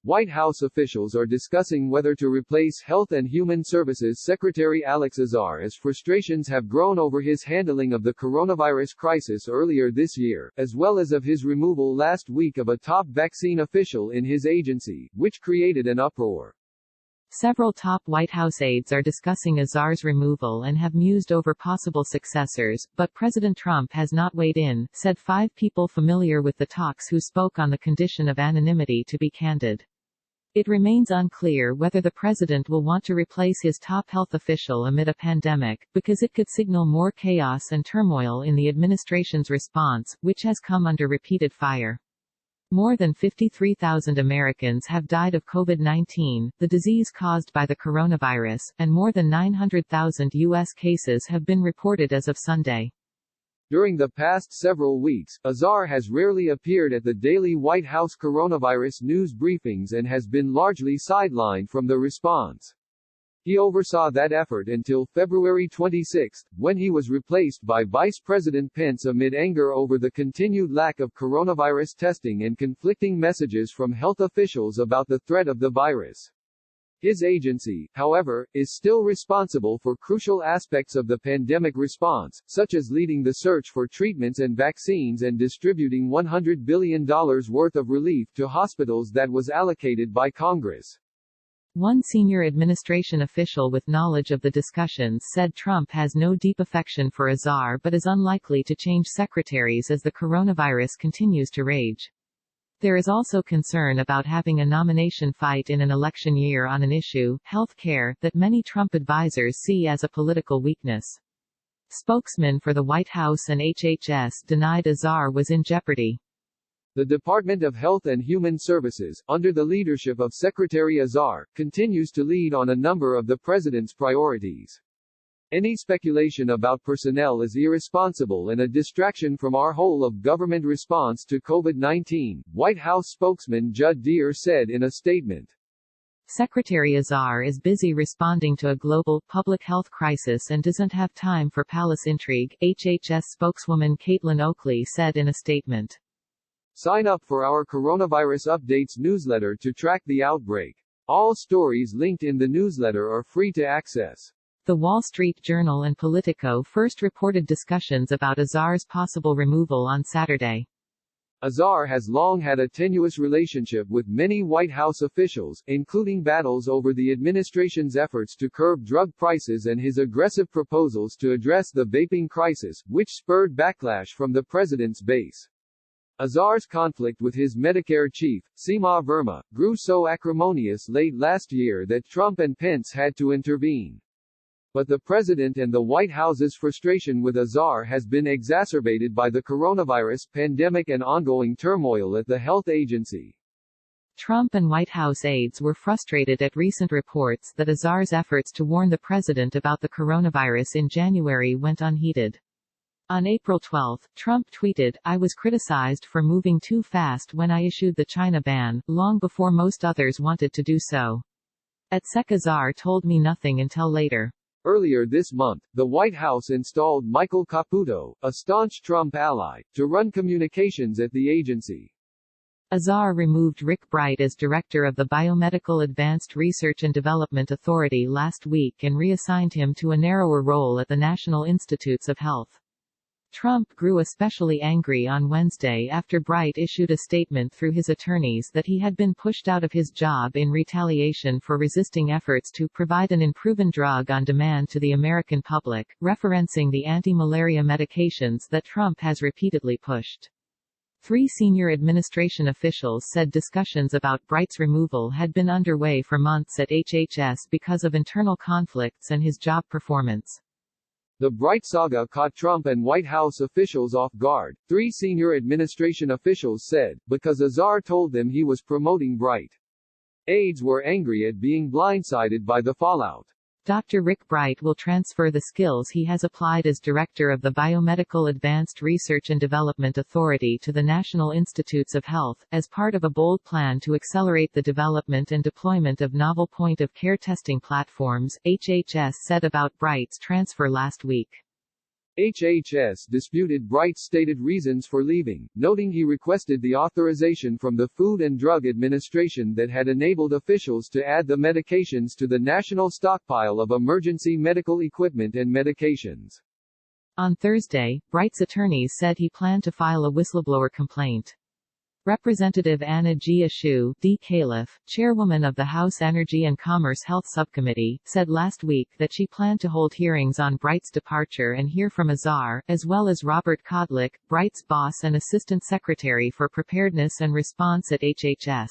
White House officials are discussing whether to replace Health and Human Services Secretary Alex Azar as frustrations have grown over his handling of the coronavirus crisis earlier this year, as well as of his removal last week of a top vaccine official in his agency, which created an uproar. Several top White House aides are discussing Azar's removal and have mused over possible successors, but President Trump has not weighed in, said 5 people familiar with the talks who spoke on the condition of anonymity to be candid. It remains unclear whether the president will want to replace his top health official amid a pandemic, because it could signal more chaos and turmoil in the administration's response, which has come under repeated fire. More than 53,000 Americans have died of COVID-19, the disease caused by the coronavirus, and more than 900,000 U.S. cases have been reported as of Sunday. During the past several weeks, Azar has rarely appeared at the daily White House coronavirus news briefings and has been largely sidelined from the response. He oversaw that effort until February 26, when he was replaced by Vice President Pence amid anger over the continued lack of coronavirus testing and conflicting messages from health officials about the threat of the virus. His agency, however, is still responsible for crucial aspects of the pandemic response, such as leading the search for treatments and vaccines and distributing $100 billion worth of relief to hospitals that was allocated by Congress. One senior administration official with knowledge of the discussions said Trump has no deep affection for Azar but is unlikely to change secretaries as the coronavirus continues to rage. There is also concern about having a nomination fight in an election year on an issue, health care, that many Trump advisors see as a political weakness. Spokesmen for the White House and HHS denied Azar was in jeopardy. The Department of Health and Human Services, under the leadership of Secretary Azar, continues to lead on a number of the president's priorities. Any speculation about personnel is irresponsible and a distraction from our whole of government response to COVID-19, White House spokesman Judd Deere said in a statement. Secretary Azar is busy responding to a global, public health crisis and doesn't have time for palace intrigue, HHS spokeswoman Caitlin Oakley said in a statement. Sign up for our Coronavirus Updates newsletter to track the outbreak. All stories linked in the newsletter are free to access. The Wall Street Journal and Politico first reported discussions about Azar's possible removal on Saturday. Azar has long had a tenuous relationship with many White House officials, including battles over the administration's efforts to curb drug prices and his aggressive proposals to address the vaping crisis, which spurred backlash from the president's base. Azar's conflict with his Medicare chief, Seema Verma, grew so acrimonious late last year that Trump and Pence had to intervene. But the president and the White House's frustration with Azar has been exacerbated by the coronavirus pandemic and ongoing turmoil at the health agency. Trump and White House aides were frustrated at recent reports that Azar's efforts to warn the president about the coronavirus in January went unheeded. On April 12, Trump tweeted, "I was criticized for moving too fast when I issued the China ban, long before most others wanted to do so. Sec Azar told me nothing until later." Earlier this month, the White House installed Michael Caputo, a staunch Trump ally, to run communications at the agency. Azar removed Rick Bright as director of the Biomedical Advanced Research and Development Authority last week and reassigned him to a narrower role at the National Institutes of Health. Trump grew especially angry on Wednesday after Bright issued a statement through his attorneys that he had been pushed out of his job in retaliation for resisting efforts to provide an unproven drug on demand to the American public, referencing the anti-malaria medications that Trump has repeatedly pushed. 3 senior administration officials said discussions about Bright's removal had been underway for months at HHS because of internal conflicts and his job performance. The Bright saga caught Trump and White House officials off guard, 3 senior administration officials said, because Azar told them he was promoting Bright. Aides were angry at being blindsided by the fallout. Dr. Rick Bright will transfer the skills he has applied as director of the Biomedical Advanced Research and Development Authority to the National Institutes of Health, as part of a bold plan to accelerate the development and deployment of novel point-of-care testing platforms, HHS said about Bright's transfer last week. HHS disputed Bright's stated reasons for leaving, noting he requested the authorization from the Food and Drug Administration that had enabled officials to add the medications to the national stockpile of emergency medical equipment and medications. On Thursday, Bright's attorneys said he planned to file a whistleblower complaint. Representative Anna G. Ashu, D. Caliph, chairwoman of the House Energy and Commerce Health Subcommittee, said last week that she planned to hold hearings on Bright's departure and hear from Azar, as well as Robert Kodlik, Bright's boss and Assistant Secretary for Preparedness and Response at HHS.